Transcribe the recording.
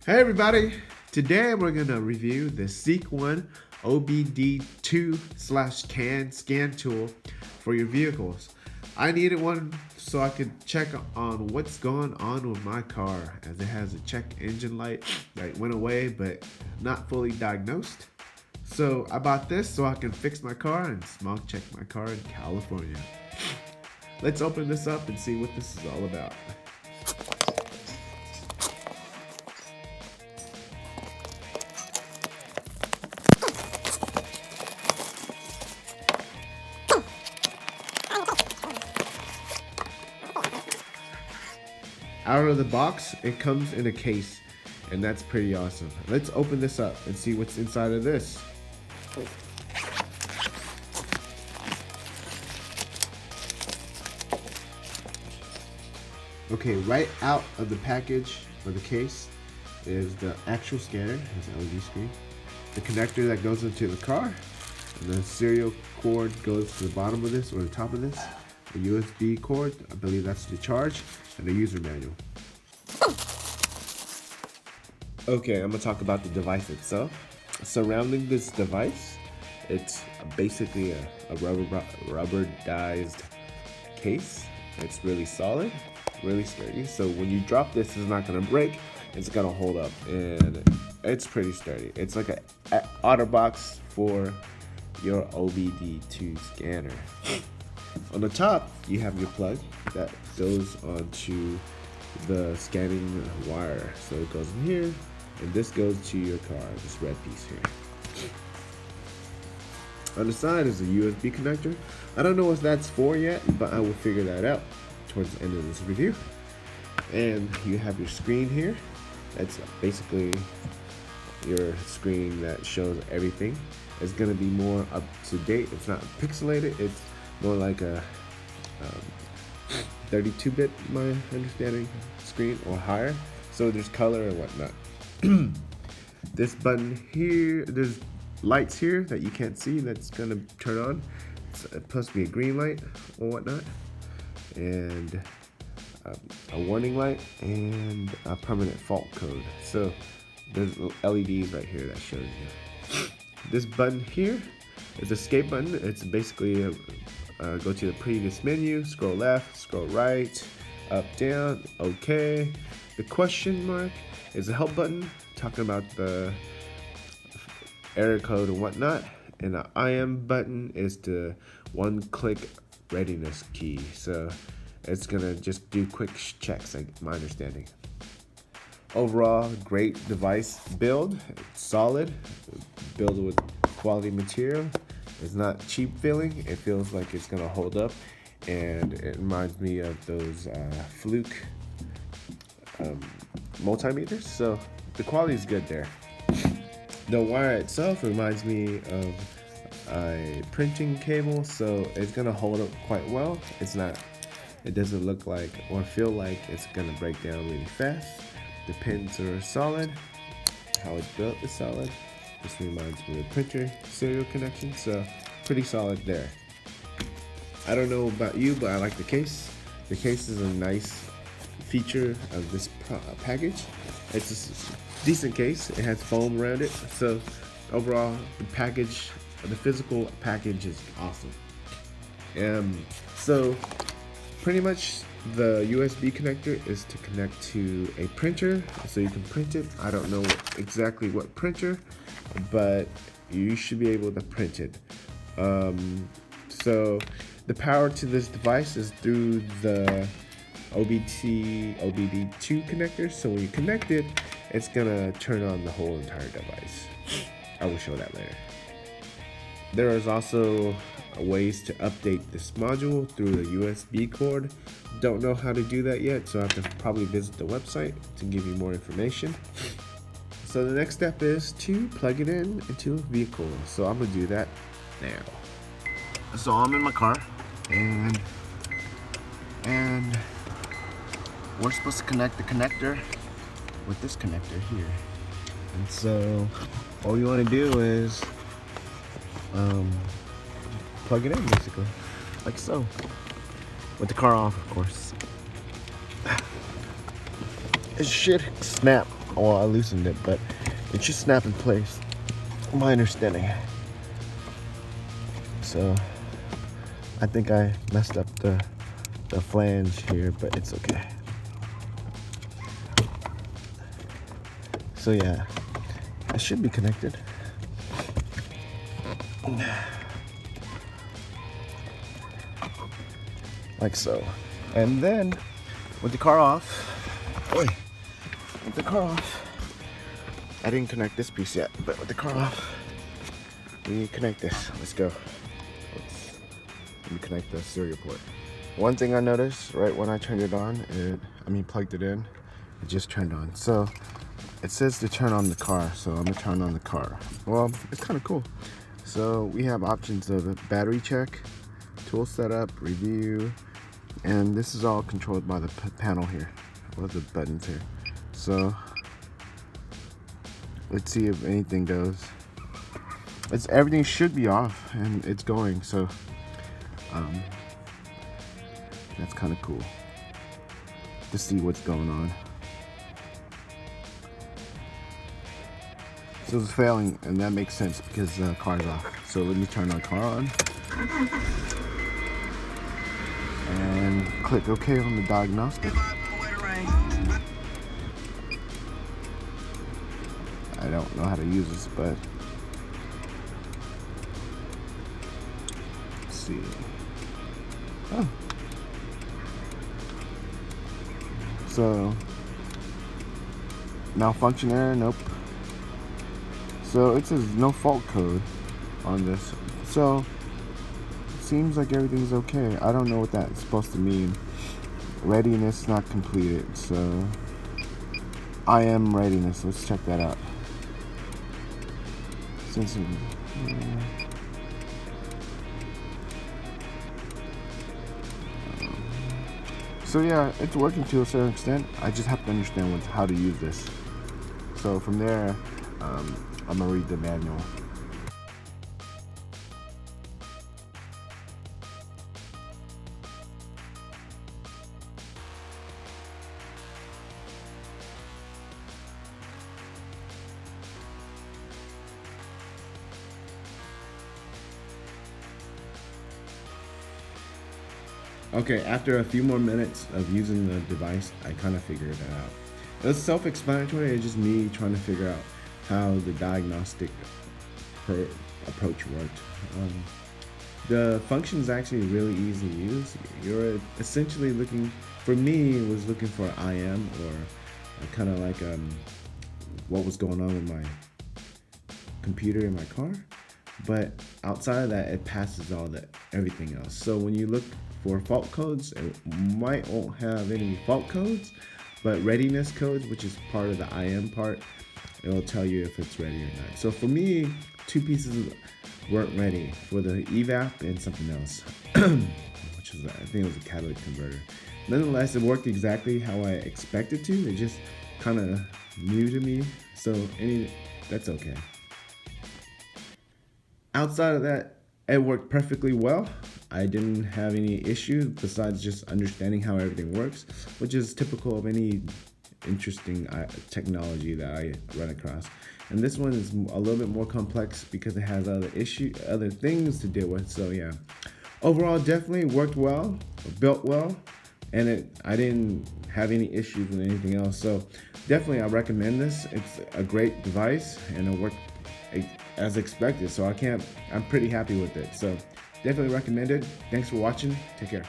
Hey everybody! Today we're going to review the SEEKONE OBD2/CAN scan tool for your vehicles. I needed one so I could check on what's going on with my car, as it has a check engine light that went away but not fully diagnosed. So I bought this so I can fix my car and smog check my car in California. Let's open this up and see what this is all about. Out of the box, it comes in a case, and that's pretty awesome. Let's open this up and see what's inside of this. Okay, right out of the package or the case is the actual scanner. It's an LED screen. The connector that goes into the car, and the serial cord goes to the bottom of this or the top of this. The USB cord, I believe that's the charge, and the user manual. Okay, I'm gonna talk about the device itself. Surrounding this device, it's basically a rubberized case. It's really solid, really sturdy. So when you drop this, it's not gonna break. It's gonna hold up, and it's pretty sturdy. It's like an OtterBox for your OBD2 scanner. On the top, you have your plug that goes onto the scanning wire. So it goes in here, and this goes to your car, this red piece here. On the side is a USB connector. I don't know what that's for yet, but I will figure that out towards the end of this review. And you have your screen here. That's basically your screen that shows everything. It's gonna be more up to date. It's not pixelated. It's more like a 32-bit, my understanding, screen or higher. So there's color and whatnot. This button here, there's lights here that you can't see that's gonna turn on. It's supposed to be a green light or whatnot, and a warning light and a permanent fault code. So there's LEDs right here that shows you. This button here is a escape button. It's basically go to the previous menu, scroll left, scroll right, up, down, okay. The question mark is a help button, talking about the error code and whatnot. And the I am button is the one-click readiness key. So it's gonna just do quick checks, like my understanding. Overall, great device build. It's solid, built with quality material. It's not cheap feeling. It feels like it's gonna hold up, and it reminds me of those Fluke multimeters. So the quality is good there. The wire itself reminds me of a printing cable, so it's gonna hold up quite well. It doesn't look like or feel like it's gonna break down really fast. The pins are solid. How it's built is solid. This reminds me of printer serial connection, so pretty solid there. I don't know about you, but I like the case. The case is a nice feature of this package. It's a decent case. It has foam around it, so overall the physical package is awesome. So pretty much the USB connector is to connect to a printer, so you can print it. I don't know exactly what printer, but you should be able to print it. So the power to this device is through the OBD2 connector. So when you connect it, it's gonna turn on the whole entire device. I will show that later. There is also ways to update this module through the USB cord. Don't know how to do that yet, so I have to probably visit the website to give you more information. So the next step is to plug it into a vehicle. So I'm gonna do that now. So I'm in my car, and we're supposed to connect the connector with this connector here. And so all you want to do is plug it in, basically, like so, with the car off, of course. It should snap well, I loosened it, but it should snap in place, my understanding. So I think I messed up the flange here, but it's okay. So yeah, it should be connected. Like so. And then with the car off, with the car off, I didn't connect this piece yet, but with the car off, we need to connect this. Let's go. Let me connect the serial port. One thing I noticed right when I turned it on, plugged it in, it just turned on. So it says to turn on the car, so I'm gonna turn on the car. Well, it's kind of cool. So we have options of battery check, tool setup, review, and this is all controlled by the panel here, or the buttons here. So let's see if anything goes. Everything should be off, and it's going. So that's kind of cool to see what's going on. So it's failing, and that makes sense because the car's off. So let me turn our car on and click OK on the diagnostic. I don't know how to use this, but let's see. Oh. So malfunction error, nope. So it says no fault code on this. So it seems like everything's okay. I don't know what that's supposed to mean. Readiness not completed. So I am readiness. Let's check that out. So yeah, it's working to a certain extent. I just have to understand how to use this. So from there, I'm gonna read the manual. Okay, after a few more minutes of using the device, I kind of figured it out. It was self-explanatory. It's just me trying to figure out how the diagnostic approach worked. The function is actually really easy to use. You're essentially looking, for me, it was looking for IM, or kind of like what was going on with my computer in my car. But outside of that, it passes everything else. So when you look for fault codes, it won't have any fault codes, but readiness codes, which is part of the IM part, it'll tell you if it's ready or not. So for me, two pieces weren't ready, for the evap and something else, which was, I think it was a catalytic converter. Nonetheless, it worked exactly how I expected to. It just kind of new to me, so that's okay. Outside of that, it worked perfectly well. I didn't have any issues besides just understanding how everything works, which is typical of any interesting technology that I run across. And this one is a little bit more complex because it has other things to deal with. So yeah, overall, definitely worked well, built well, and I didn't have any issues with anything else. So definitely, I recommend this. It's a great device, and it worked as expected. So I'm pretty happy with it. So definitely recommend it. Thanks for watching. Take care.